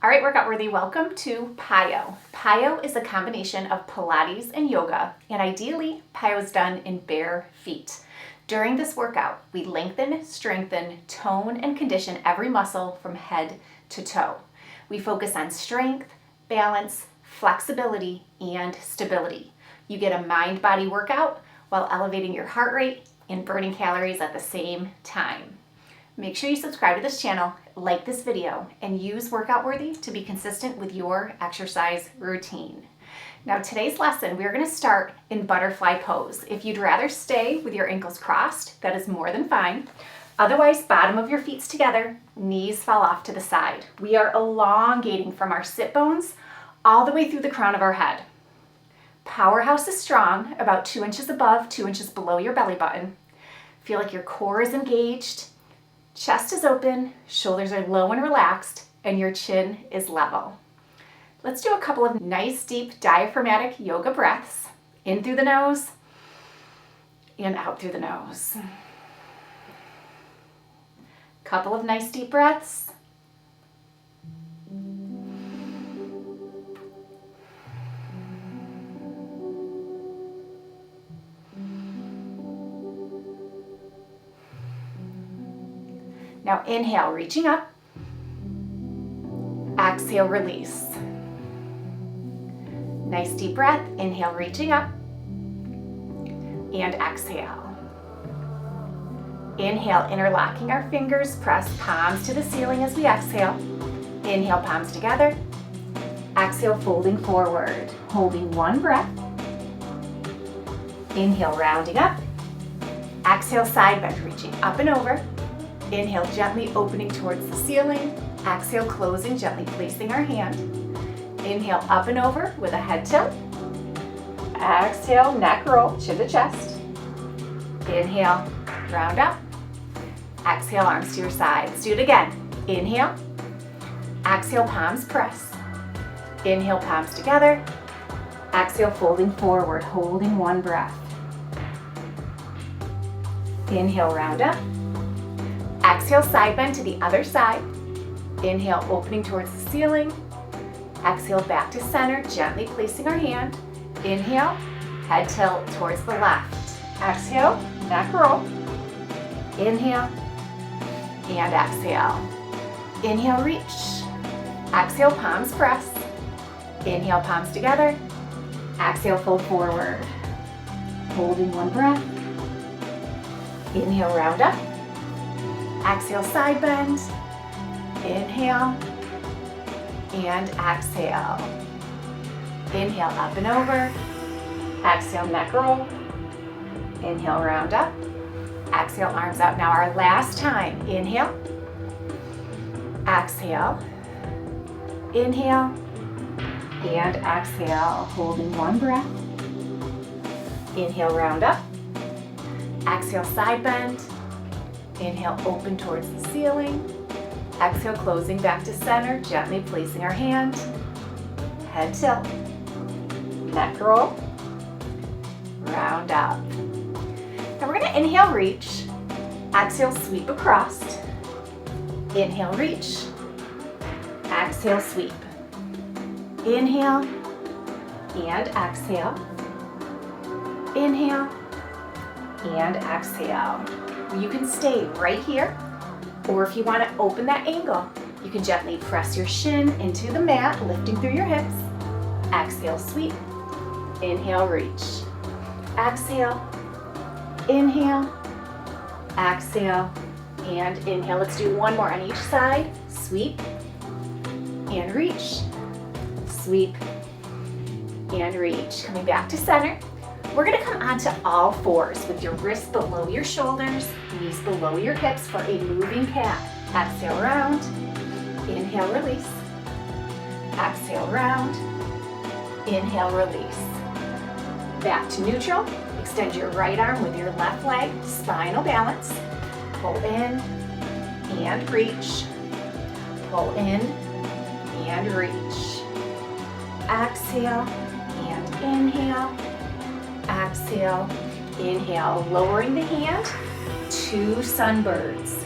All right, workout worthy, welcome to PiYo. PiYo is a combination of Pilates and yoga, and ideally, PiYo is done in bare feet. During this workout, we lengthen, strengthen, tone, and condition every muscle from head to toe. We focus on strength, balance, flexibility, and stability. You get a mind-body workout while elevating your heart rate and burning calories at the same time. Make sure you subscribe to this channel, like this video, and use Workout Worthy to be consistent with your exercise routine. Now today's lesson, we're going to start in butterfly pose. If you'd rather stay with your ankles crossed, that is more than fine. Otherwise, bottom of your feet together, knees fall off to the side. We are elongating from our sit bones all the way through the crown of our head. Powerhouse is strong, about 2 inches above, 2 inches below your belly button. Feel like your core is engaged. Chest is open, shoulders are low and relaxed, and your chin is level. Let's do a couple of nice deep diaphragmatic yoga breaths. In through the nose and out through the nose. Couple of nice deep breaths. Now inhale, reaching up. Exhale, release. Nice deep breath. Inhale, reaching up. And exhale. Inhale, interlocking our fingers. Press palms to the ceiling as we exhale. Inhale, palms together. Exhale, folding forward. Holding one breath. Inhale, rounding up. Exhale, side bend, reaching up and over. Inhale, gently opening towards the ceiling. Exhale, closing, gently placing our hand. Inhale, up and over with a head tilt. Exhale, neck roll, chin to chest. Inhale, round up. Exhale, arms to your sides. Do it again. Inhale. Exhale, palms press. Inhale, palms together. Exhale, folding forward, holding one breath. Inhale, round up. Exhale, side bend to the other side. Inhale, opening towards the ceiling. Exhale, back to center, gently placing our hand. Inhale, head tilt towards the left. Exhale, neck roll. Inhale, and exhale. Inhale, reach. Exhale, palms press. Inhale, palms together. Exhale, fold forward. Holding one breath. Inhale, round up. Exhale, side bend. Inhale and exhale. Inhale, up and over. Exhale, neck roll. Inhale, round up. Exhale, arms out. Now our last time. Inhale. Exhale. Inhale and exhale. Holding one breath. Inhale, round up. Exhale, side bend. Inhale, open towards the ceiling. Exhale, closing back to center, gently placing our hand. Head tilt. Neck roll. Round up. Now we're going to inhale, reach. Exhale, sweep across. Inhale, reach. Exhale, sweep. Inhale and exhale. Inhale and exhale. You can stay right here, or if you want to open that angle, you can gently press your shin into the mat, lifting through your hips. Exhale, sweep. Inhale, reach. Exhale. Inhale. Exhale. And inhale. Let's do one more on each side. Sweep. And reach. Sweep. And reach. Coming back to center. We're going to come onto all fours with your wrists below your shoulders, knees below your hips for a moving cat. Exhale, round. Inhale, release. Exhale, round. Inhale, release. Back to neutral. Extend your right arm with your left leg, spinal balance. Pull in and reach. Pull in and reach. Exhale and inhale. Exhale, inhale, lowering the hand, 2 sunbirds.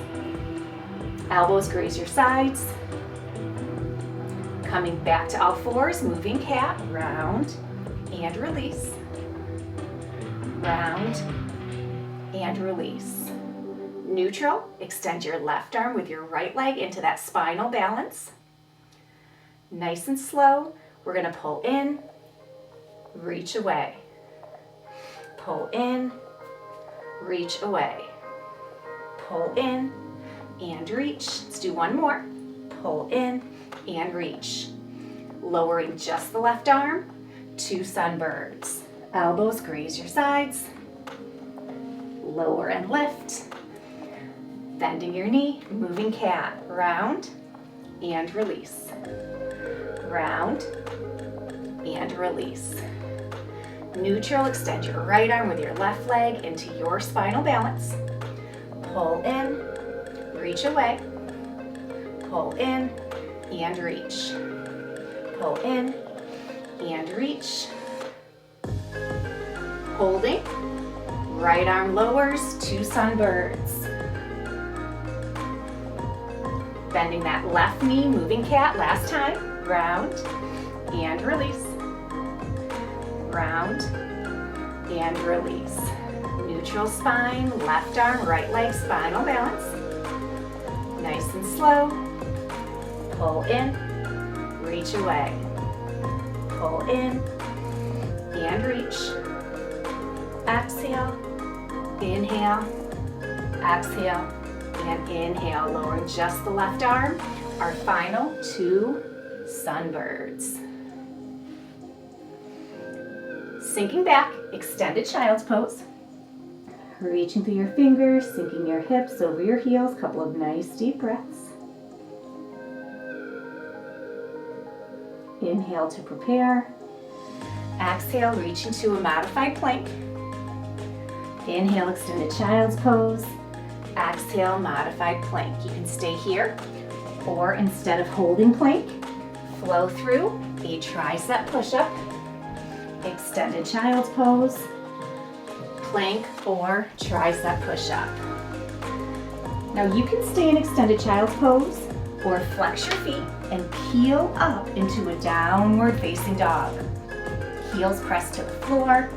Elbows graze your sides. Coming back to all fours, moving cat, round and release. Round and release. Neutral, extend your left arm with your right leg into that spinal balance. Nice and slow, we're gonna pull in, reach away. Pull in, reach away. Pull in and reach. Let's do one more. Pull in and reach. Lowering just the left arm, 2 sunbirds. Elbows graze your sides. Lower and lift. Bending your knee, moving cat. Round and release. Round and release. Neutral, extend your right arm with your left leg into your spinal balance. Pull in, reach away. Pull in and reach. Pull in and reach. Holding. Right arm lowers, 2 sunbirds. Bending that left knee, moving cat, last time. Round and release. Round and release. Neutral spine, left arm, right leg, spinal balance. Nice and slow. Pull in, reach away. Pull in and reach. Exhale, inhale, exhale, and inhale. Lowering just the left arm. Our final 2 sunbirds. Sinking back, extended child's pose. Reaching through your fingers, sinking your hips over your heels. Couple of nice deep breaths. Inhale to prepare. Exhale, reach into a modified plank. Inhale, extended child's pose. Exhale, modified plank. You can stay here, or instead of holding plank, flow through a tricep push-up, extended child's pose, plank, or tricep push-up. Now you can stay in extended child's pose or flex your feet and peel up into a downward facing dog. Heels press to the floor,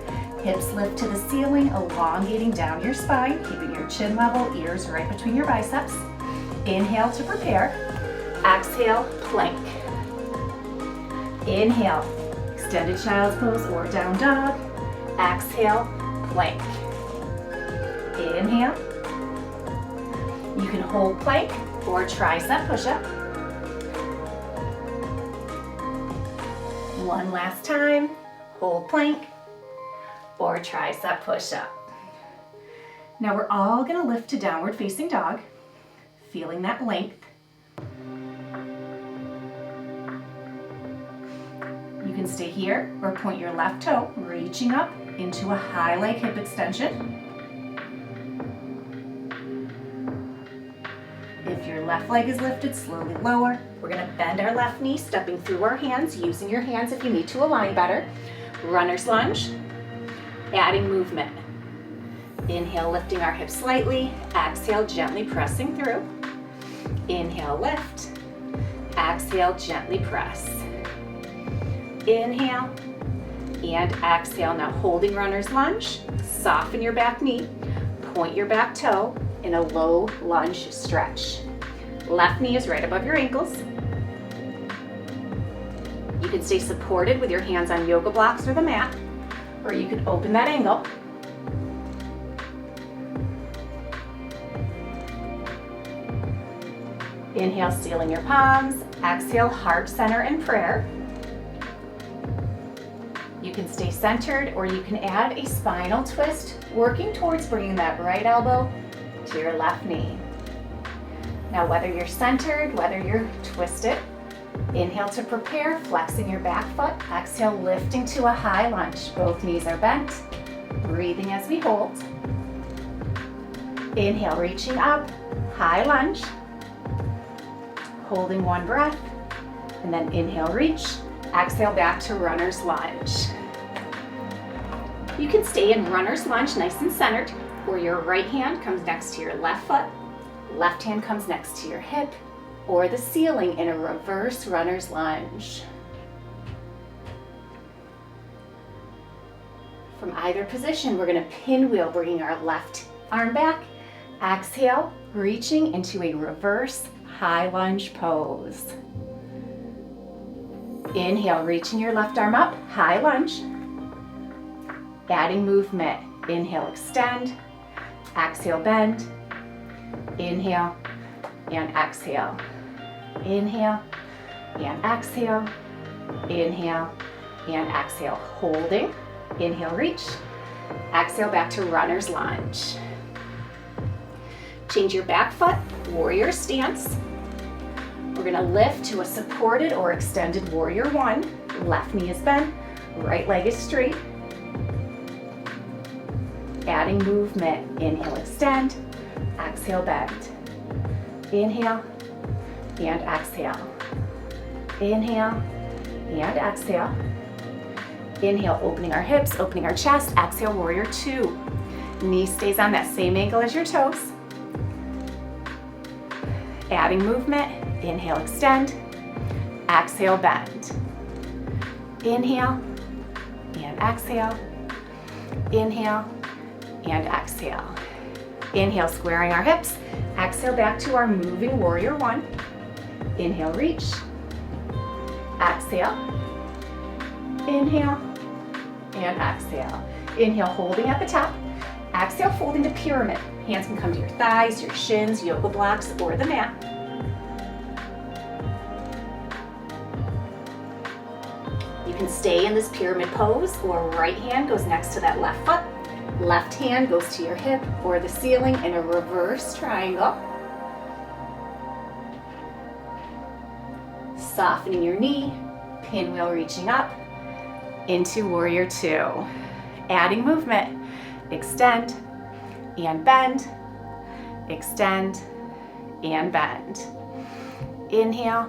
hips lift to the ceiling, elongating down your spine, keeping your chin level, ears right between your biceps. Inhale to prepare. Exhale, plank. Inhale, extended child's pose or down dog. Exhale, plank. Inhale. You can hold plank or tricep push-up. One last time. Hold plank or tricep push-up. Now we're all going to lift to downward facing dog, feeling that length. You can stay here or point your left toe, reaching up into a high leg hip extension. If your left leg is lifted, slowly lower. We're going to bend our left knee, stepping through our hands, using your hands if you need to align better. Runner's lunge, adding movement. Inhale, lifting our hips slightly. Exhale, gently pressing through. Inhale, lift. Exhale, gently press. Inhale and exhale. Now holding runner's lunge, soften your back knee, point your back toe in a low lunge stretch. Left knee is right above your ankles. You can stay supported with your hands on yoga blocks or the mat, or you can open that angle. Inhale, sealing your palms. Exhale, heart center and prayer. You can stay centered, or you can add a spinal twist, working towards bringing that right elbow to your left knee. Now, whether you're centered, whether you're twisted, inhale to prepare, flexing your back foot. Exhale, lifting to a high lunge. Both knees are bent. Breathing as we hold. Inhale, reaching up, high lunge. Holding one breath, and then inhale, reach. Exhale, back to runner's lunge. You can stay in runner's lunge nice and centered, where your right hand comes next to your left foot, left hand comes next to your hip, or the ceiling in a reverse runner's lunge. From either position, we're going to pinwheel, bringing our left arm back. Exhale, reaching into a reverse high lunge pose. Inhale, reaching your left arm up, high lunge. Adding movement. Inhale, extend. Exhale, bend. Inhale and exhale. Inhale and exhale. Inhale and exhale. Holding. Inhale, reach. Exhale, back to runner's lunge. Change your back foot, warrior stance. We're gonna lift to a supported or extended warrior one. Left knee is bent, right leg is straight. Adding movement. Inhale, extend. Exhale, bend. Inhale and exhale. Inhale and exhale. Inhale, opening our hips, opening our chest. Exhale, warrior two. Knee stays on that same angle as your toes. Adding movement. Inhale, extend. Exhale, bend. Inhale and exhale. Inhale and exhale. Inhale, squaring our hips. Exhale, back to our moving warrior one. Inhale, reach. Exhale. Inhale and exhale. Inhale, holding at the top. Exhale, folding to pyramid. Hands can come to your thighs, your shins, yoga blocks, or the mat. You can stay in this pyramid pose, or right hand goes next to that left foot. Left hand goes to your hip or the ceiling in a reverse triangle. Softening your knee, pinwheel reaching up into warrior two. Adding movement. Extend and bend. Extend and bend. Inhale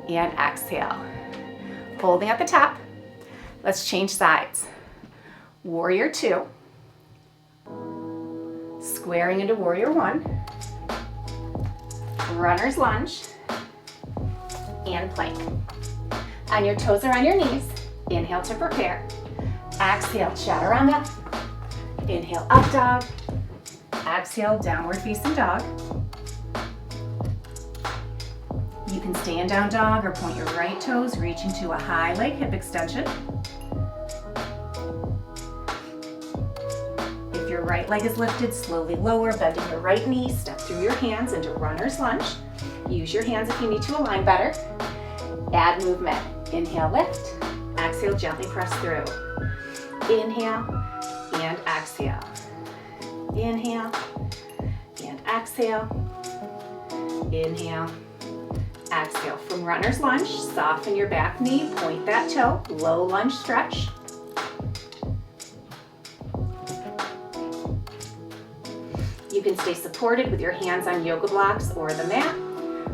and exhale. Holding at the top. Let's change sides. Warrior two. Squaring into warrior one. Runner's lunge. And plank. On your toes or on your knees. Inhale to prepare. Exhale, chaturanga. Inhale, up dog. Exhale, downward facing dog. You can stay in down dog or point your right toes, reaching to a high leg hip extension. If your right leg is lifted, slowly lower, bending your right knee, step through your hands into runner's lunge. Use your hands if you need to align better. Add movement. Inhale, lift. Exhale, gently press through. Inhale and exhale. Inhale and exhale. Inhale, exhale. From runner's lunge, soften your back knee, point that toe, low lunge stretch. You can stay supported with your hands on yoga blocks or the mat,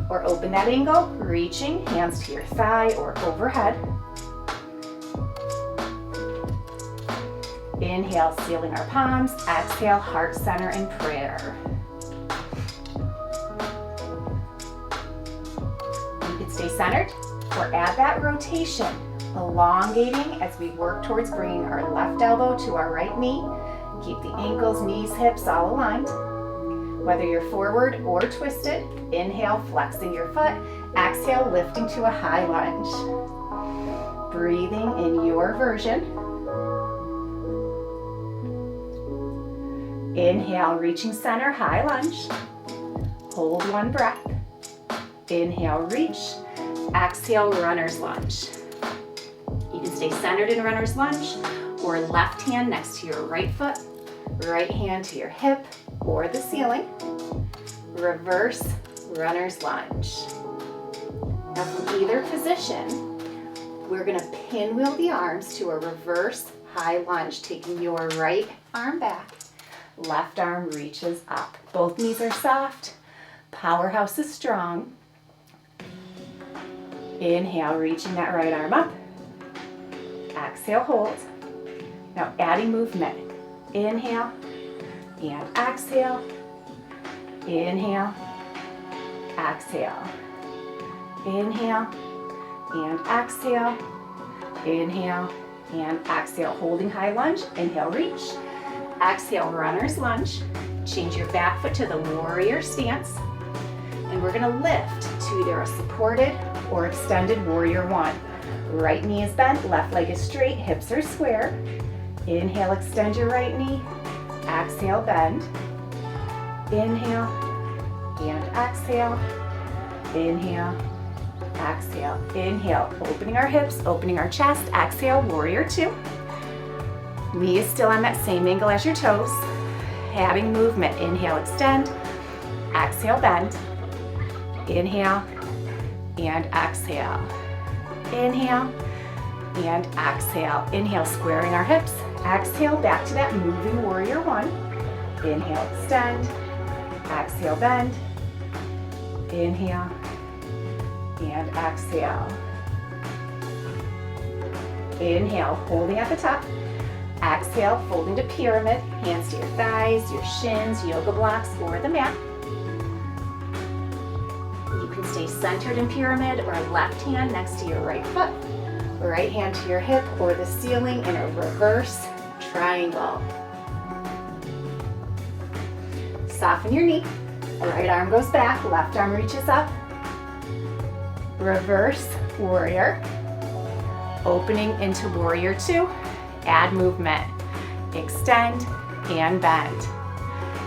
or open that angle, reaching, hands to your thigh or overhead. Inhale, sealing our palms. Exhale, heart center in prayer. You can stay centered or add that rotation, elongating as we work towards bringing our left elbow to our right knee. Keep the ankles, knees, hips all aligned. Whether you're forward or twisted, inhale, flexing your foot. Exhale, lifting to a high lunge. Breathing in your version. Inhale, reaching center, high lunge. Hold one breath. Inhale, reach. Exhale, runner's lunge. You can stay centered in runner's lunge, or left hand next to your right foot, right hand to your hip or the ceiling. Reverse runner's lunge. Now from either position, we're gonna pinwheel the arms to a reverse high lunge, taking your right arm back. Left arm reaches up. Both knees are soft. Powerhouse is strong. Inhale, reaching that right arm up. Exhale, hold. Now adding movement. Inhale and exhale. Inhale, exhale. Inhale and exhale. Inhale and exhale. Holding high lunge. Inhale, reach. Exhale, runner's lunge. Change your back foot to the warrior stance. And we're gonna lift to either a supported or extended warrior one. Right knee is bent, left leg is straight, hips are square. Inhale, extend your right knee. Exhale, bend. Inhale and exhale. Inhale, exhale. Inhale, opening our hips, opening our chest. Exhale, warrior two. Knee is still on that same angle as your toes. Adding movement. Inhale, extend. Exhale, bend. Inhale and exhale. Inhale and exhale. Inhale, squaring our hips. Exhale, back to that moving warrior one. Inhale, extend. Exhale, bend. Inhale and exhale. Inhale, holding at the top. Exhale, folding to pyramid. Hands to your thighs, your shins, yoga blocks, or the mat. You can stay centered in pyramid or left hand next to your right foot. Right hand to your hip or the ceiling in a reverse triangle. Soften your knee. Right arm goes back, left arm reaches up. Reverse warrior. Opening into warrior two. Add movement. Extend and bend.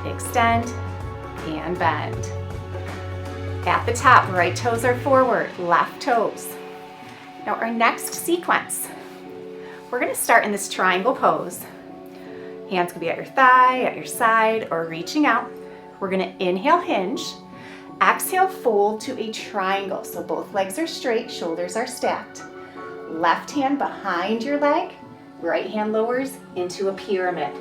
Extend and bend. At the top, right toes are forward, left toes. Now our next sequence, we're gonna start in this triangle pose. Hands can be at your thigh, at your side, or reaching out. We're gonna inhale, hinge. Exhale, fold to a triangle. So both legs are straight, shoulders are stacked. Left hand behind your leg, right hand lowers into a pyramid.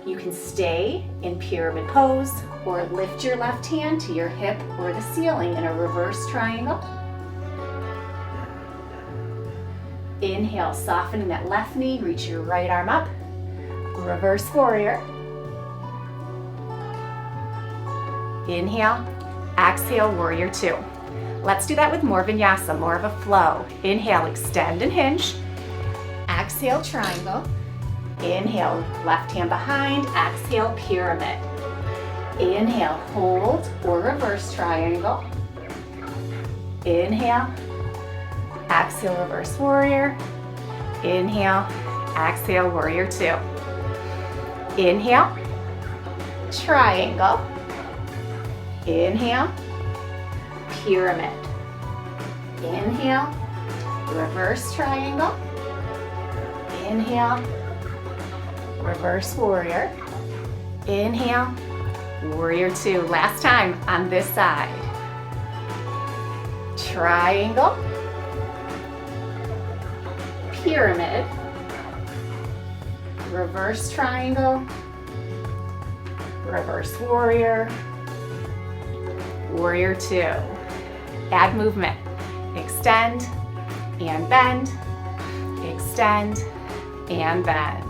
You can stay in pyramid pose or lift your left hand to your hip or the ceiling in a reverse triangle. Inhale, softening that left knee, reach your right arm up. Reverse warrior. Inhale, exhale, warrior two. Let's do that with more vinyasa, more of a flow. Inhale, extend and hinge. Exhale, triangle. Inhale, left hand behind. Exhale, pyramid. Inhale, hold or reverse triangle. Inhale, exhale, reverse warrior. Inhale, exhale, warrior two. Inhale, triangle. Inhale, pyramid. Inhale, reverse triangle. Inhale, reverse warrior. Inhale, warrior two. Last time on this side. Triangle, pyramid, reverse triangle, reverse warrior, warrior two. Add movement. Extend and bend. Extend and bend.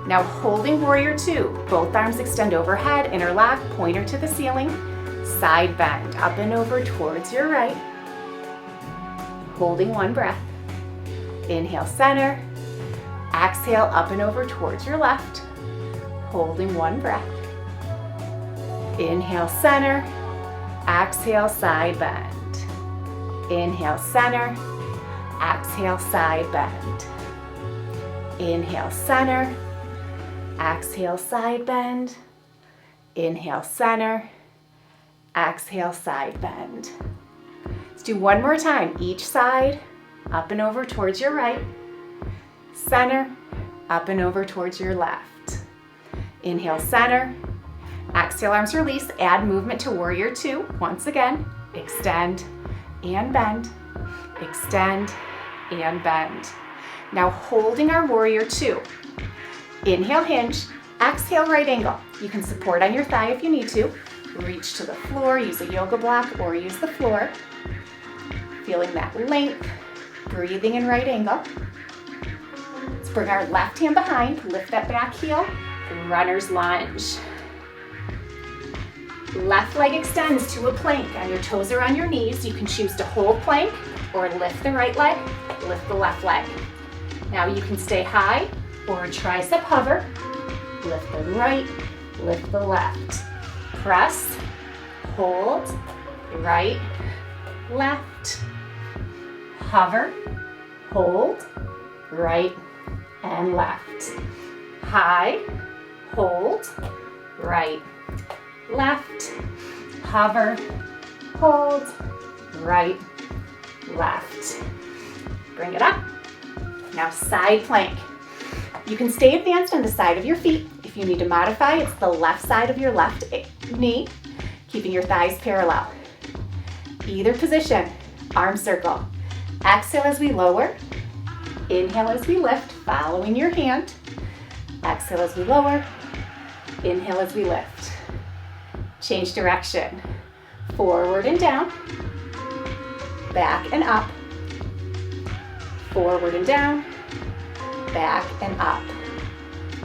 Now holding warrior two, both arms extend overhead, interlock, pointer to the ceiling, side bend, up and over towards your right. Holding one breath. Inhale, center. Exhale, up and over towards your left. Holding one breath. Inhale, center. Exhale, side bend. Inhale, center. Exhale, side bend. Inhale, center. Exhale, side bend. Inhale, center. Exhale, side bend. Let's do one more time. Each side, up and over towards your right. Center, up and over towards your left. Inhale, center. Exhale, arms release. Add movement to warrior two. Once again, extend and bend. Extend and bend. Now holding our warrior two. Inhale, hinge. Exhale, right angle. You can support on your thigh if you need to. Reach to the floor, use a yoga block or use the floor. Feeling that length. Breathing in right angle. Let's bring our left hand behind. Lift that back heel. Runner's lunge. Left leg extends to a plank, and your toes are on your knees. You can choose to hold plank or lift the right leg, lift the left leg. Now you can stay high or tricep hover. Lift the right, lift the left. Press, hold, right, left. Hover, hold, right, and left. High, hold, right, left. Hover, hold, right, left. Bring it up. Now side plank. You can stay advanced on the side of your feet. If you need to modify, it's the left side of your left knee, keeping your thighs parallel. Either position, arm circle. Exhale as we lower. Inhale as we lift, following your hand. Exhale as we lower. Inhale as we lift. Change direction. Forward and down. Back and up. Forward and down. Back and up.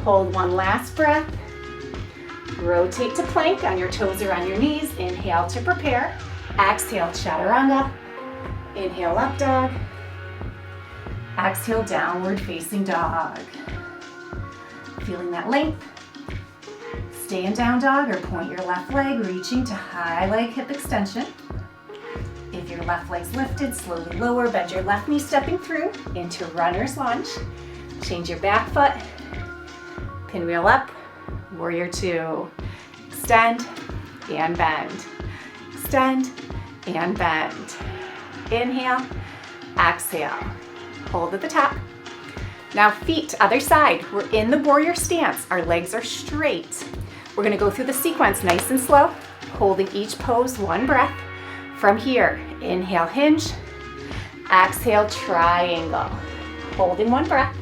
Hold one last breath. Rotate to plank on your toes or on your knees. Inhale to prepare. Exhale, chaturanga. Inhale, up dog. Exhale, downward facing dog. Feeling that length. Stay in down dog or point your left leg, reaching to high leg hip extension. If your left leg's lifted, slowly lower, bend your left knee stepping through into runner's lunge. Change your back foot. Pinwheel up, warrior two. Extend and bend. Extend and bend. Inhale, exhale. Hold at the top. Now feet, other side. We're in the warrior stance. Our legs are straight. We're gonna go through the sequence nice and slow, holding each pose one breath. From here, inhale, hinge. Exhale, triangle. Holding one breath.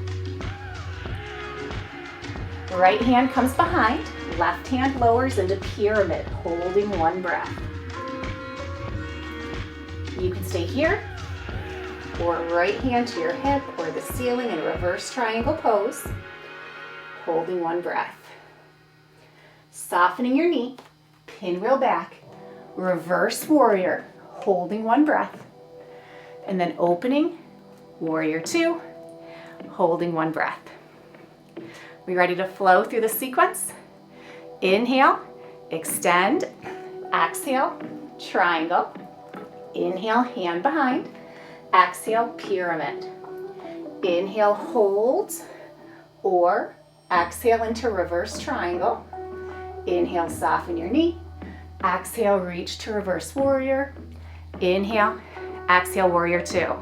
Right hand comes behind. Left hand lowers into pyramid, holding one breath. You can stay here, or right hand to your hip or the ceiling in reverse triangle pose, holding one breath. Softening your knee, pinwheel back, reverse warrior, holding one breath, and then opening, warrior two, holding one breath. We ready to flow through the sequence? Inhale, extend, exhale, triangle. Inhale, hand behind. Exhale, pyramid. Inhale, hold, or exhale into reverse triangle. Inhale, soften your knee. Exhale, reach to reverse warrior. Inhale, exhale, warrior two.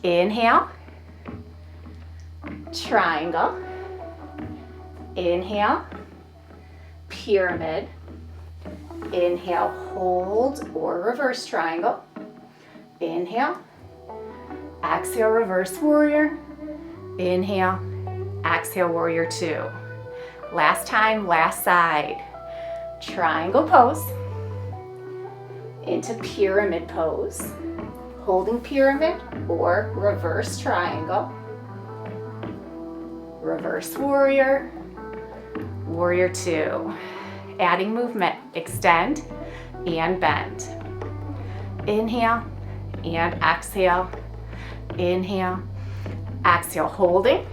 Inhale, triangle. Inhale, pyramid. Inhale, hold or reverse triangle. Inhale, exhale, reverse warrior. Inhale, exhale, warrior two. Last time, last side. Triangle pose into pyramid pose. Holding pyramid or reverse triangle. Reverse warrior, warrior two. Adding movement, extend and bend. Inhale and exhale. Inhale, exhale, holding.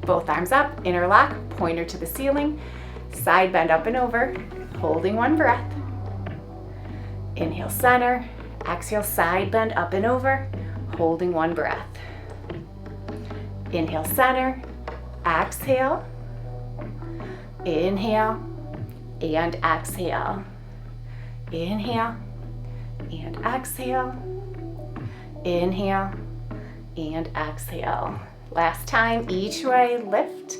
Both arms up, interlock, pointer to the ceiling. Side bend up and over, holding one breath. Inhale, center. Exhale, side bend up and over, holding one breath. Inhale, center. Exhale. Inhale and exhale. Inhale and exhale. Inhale and exhale. Last time, each way, lift,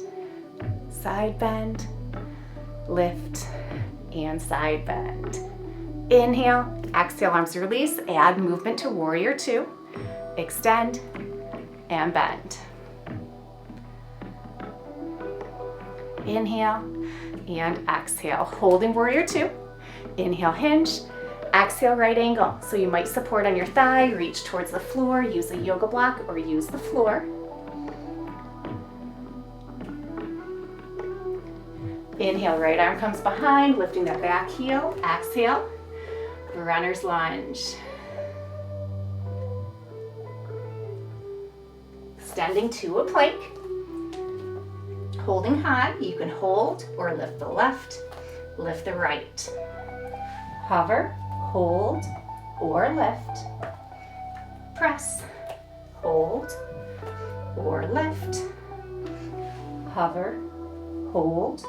side bend, lift, and side bend. Inhale, exhale, arms release, add movement to warrior two, extend, and bend. Inhale and exhale, holding warrior two. Inhale, hinge. Exhale, right angle. So you might support on your thigh, reach towards the floor, use a yoga block or use the floor. Inhale, right arm comes behind, lifting that back heel. Exhale, runner's lunge. Extending to a plank. Holding high, you can hold or lift the left, lift the right. Hover, hold, or lift. Press, hold, or lift. Hover, hold,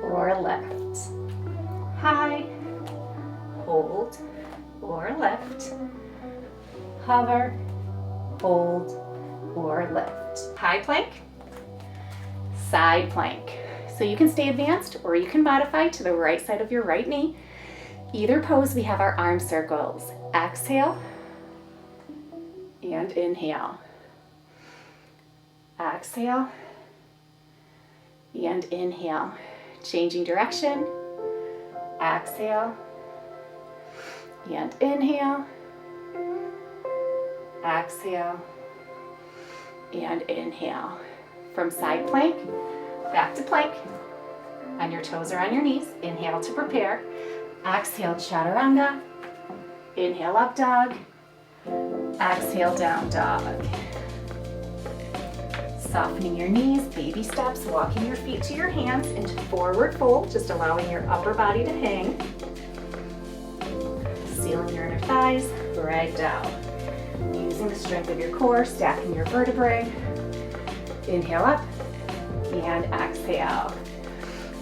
or lift. High, hold, or lift. Hover, hold, or lift. High plank, side plank. So you can stay advanced or you can modify to the right side of your right knee. Either pose, we have our arm circles. Exhale and inhale. Exhale and inhale. Changing direction. Exhale and inhale. Exhale and inhale. From side plank, back to plank. On your toes or on your knees. Inhale to prepare. Exhale, chaturanga. Inhale, up dog. Exhale, down dog. Softening your knees, baby steps, walking your feet to your hands into forward fold, just allowing your upper body to hang. Sealing your inner thighs, rag down. Using the strength of your core, stacking your vertebrae. Inhale up and exhale.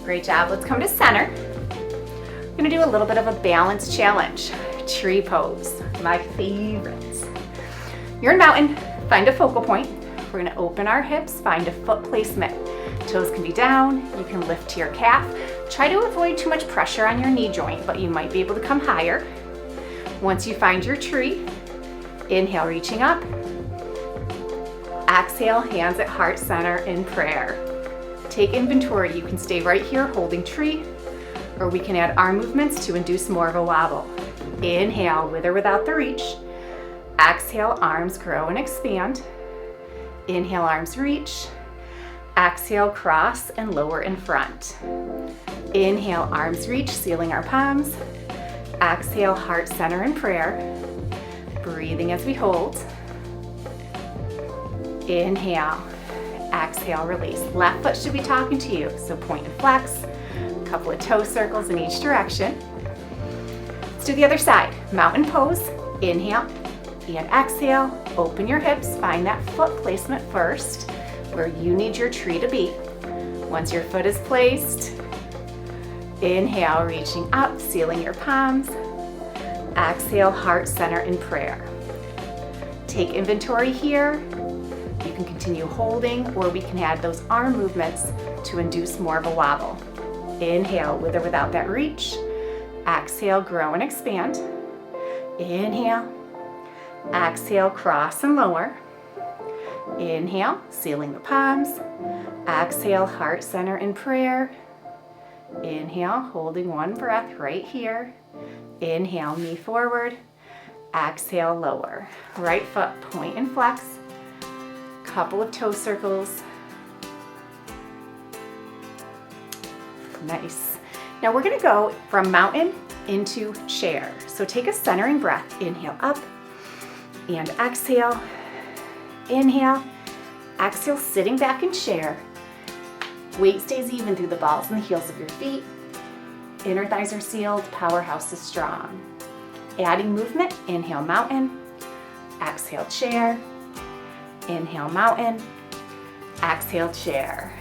Great job. Let's come to center. We're going to do a little bit of a balance challenge. Tree pose, my favorite. You're in mountain, find a focal point. We're going to open our hips, find a foot placement. Toes can be down, you can lift to your calf. Try to avoid too much pressure on your knee joint, but you might be able to come higher. Once you find your tree, inhale, reaching up. Exhale, hands at heart center in prayer. Take inventory. You can stay right here holding tree, or we can add arm movements to induce more of a wobble. Inhale, with or without the reach. Exhale, arms grow and expand. Inhale, arms reach. Exhale, cross and lower in front. Inhale, arms reach, sealing our palms. Exhale, heart center in prayer. Breathing as we hold. Inhale, exhale, release. Left foot should be talking to you, so point and flex. A couple of toe circles in each direction. Let's do the other side. Mountain pose. Inhale and exhale. Open your hips. Find that foot placement first, where you need your tree to be. Once your foot is placed, inhale, reaching up, sealing your palms. Exhale, heart center in prayer. Take inventory here. You can continue holding, or we can add those arm movements to induce more of a wobble. Inhale, with or without that reach. Exhale, grow and expand. Inhale. Exhale, cross and lower. Inhale, sealing the palms. Exhale, heart center in prayer. Inhale, holding one breath right here. Inhale, knee forward. Exhale, lower. Right foot, point and flex. Couple of toe circles. Nice. Now we're gonna go from mountain into chair. So take a centering breath. Inhale up and exhale. Inhale. Exhale, sitting back in chair. Weight stays even through the balls and the heels of your feet. Inner thighs are sealed, powerhouse is strong. Adding movement, inhale mountain, exhale chair, inhale mountain, exhale chair.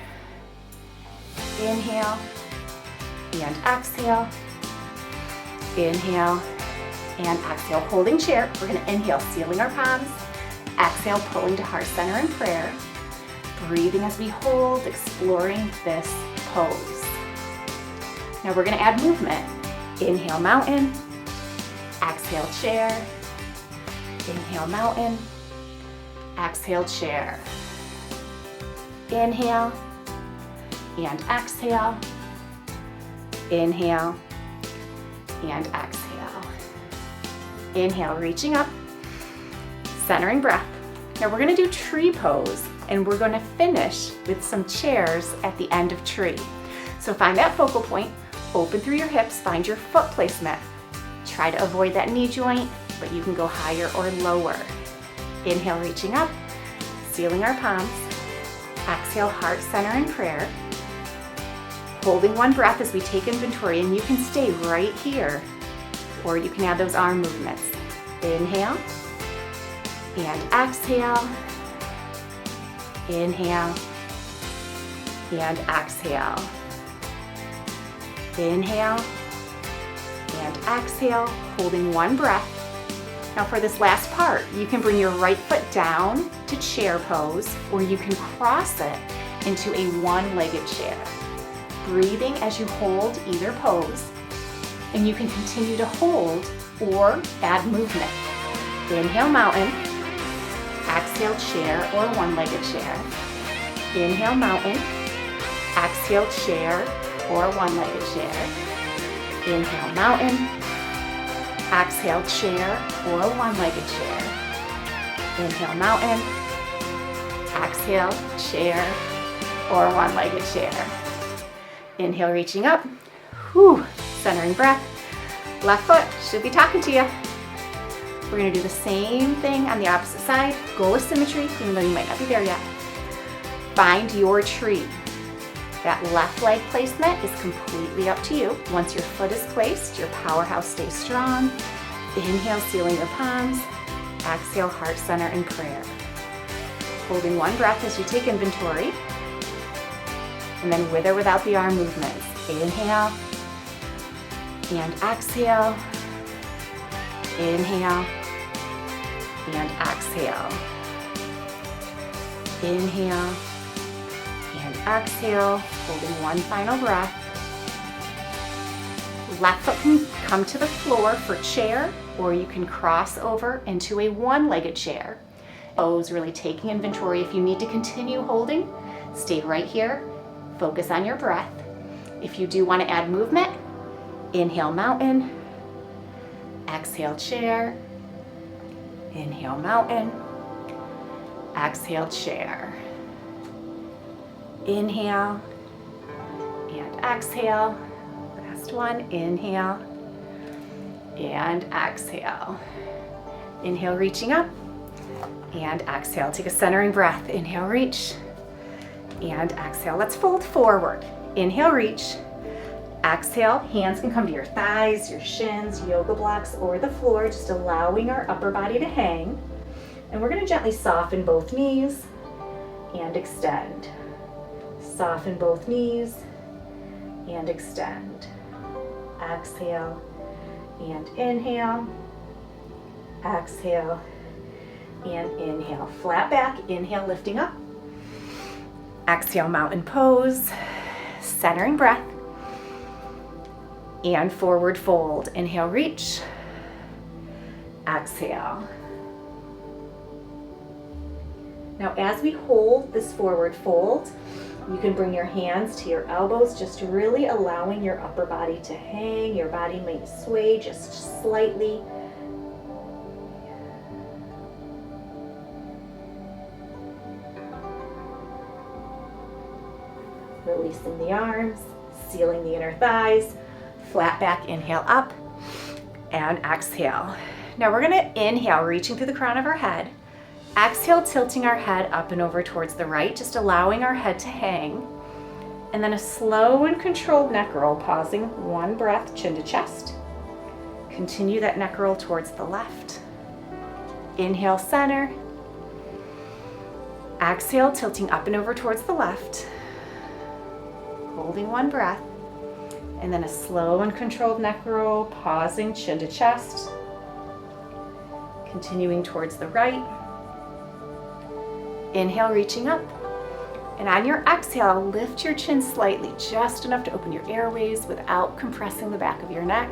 Inhale and exhale, inhale and exhale. Holding chair, we're gonna inhale, sealing our palms, exhale, pulling to heart center in prayer. Breathing as we hold, exploring this pose. Now we're gonna add movement. Inhale, mountain. Exhale, chair. Inhale, mountain. Exhale, chair. Inhale and exhale. Inhale and exhale. Inhale, reaching up. Centering breath. Now we're gonna do tree pose, and we're gonna finish with some chairs at the end of tree. So find that focal point, open through your hips, find your foot placement. Try to avoid that knee joint, but you can go higher or lower. Inhale, reaching up, sealing our palms. Exhale, heart center in prayer. Holding one breath as we take inventory, and you can stay right here, or you can add those arm movements. Inhale, and exhale. Inhale, and exhale. Inhale, and exhale, holding one breath. Now for this last part, you can bring your right foot down to chair pose, or you can cross it into a one-legged chair. Breathing as you hold either pose, and you can continue to hold or add movement. Inhale, mountain. Exhale, chair or one-legged chair. Inhale, mountain. Exhale, chair or one-legged chair. Inhale, mountain. Exhale, chair or one-legged chair. Inhale, mountain. Exhale, chair or one-legged chair. Inhale, reaching up. Whew, centering breath. Left foot should be talking to you. We're gonna do the same thing on the opposite side. Goal is symmetry, even though you might not be there yet. Find your tree. That left leg placement is completely up to you. Once your foot is placed, your powerhouse stays strong. Inhale, sealing your palms. Exhale, heart center in prayer. Holding one breath as you take inventory. And then with or without the arm movements. Inhale, and exhale. Inhale, and exhale. Inhale, and exhale, holding one final breath. Left foot can come to the floor for chair, or you can cross over into a one-legged chair. Pose, really taking inventory. If you need to continue holding, stay right here. Focus on your breath. If you do want to add movement, inhale, mountain. Exhale, chair. Inhale, mountain. Exhale, chair. Inhale and exhale. Last one, inhale and exhale. Inhale, reaching up, and exhale. Take a centering breath. Inhale, reach, and exhale. Let's fold forward. Inhale, reach. Exhale, hands can come to your thighs, your shins, yoga blocks, or the floor, just allowing our upper body to hang. And we're gonna gently soften both knees and extend. Soften both knees and extend. Exhale and inhale. Exhale and inhale. Flat back, inhale, lifting up. Exhale, mountain pose, centering breath. And forward fold. Inhale, reach. Exhale. Now as we hold this forward fold, you can bring your hands to your elbows, just really allowing your upper body to hang. Your body may sway just slightly. Releasing the arms, sealing the inner thighs. Flat back, inhale up, and exhale. Now we're gonna inhale, reaching through the crown of our head. Exhale, tilting our head up and over towards the right, just allowing our head to hang. And then a slow and controlled neck roll, pausing one breath, chin to chest. Continue that neck roll towards the left. Inhale, center. Exhale, tilting up and over towards the left. Holding one breath. And then a slow and controlled neck roll, pausing, chin to chest. Continuing towards the right. Inhale, reaching up. And on your exhale, lift your chin slightly, just enough to open your airways without compressing the back of your neck.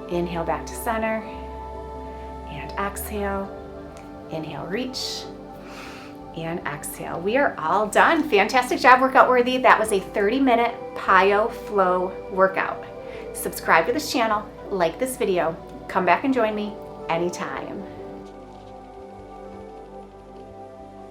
Inhale, back to center. And exhale. Inhale, reach. And exhale. We are all done. Fantastic job, workout worthy. That was a 30-minute PiYo Flow workout. Subscribe to this channel, like this video, come back and join me anytime.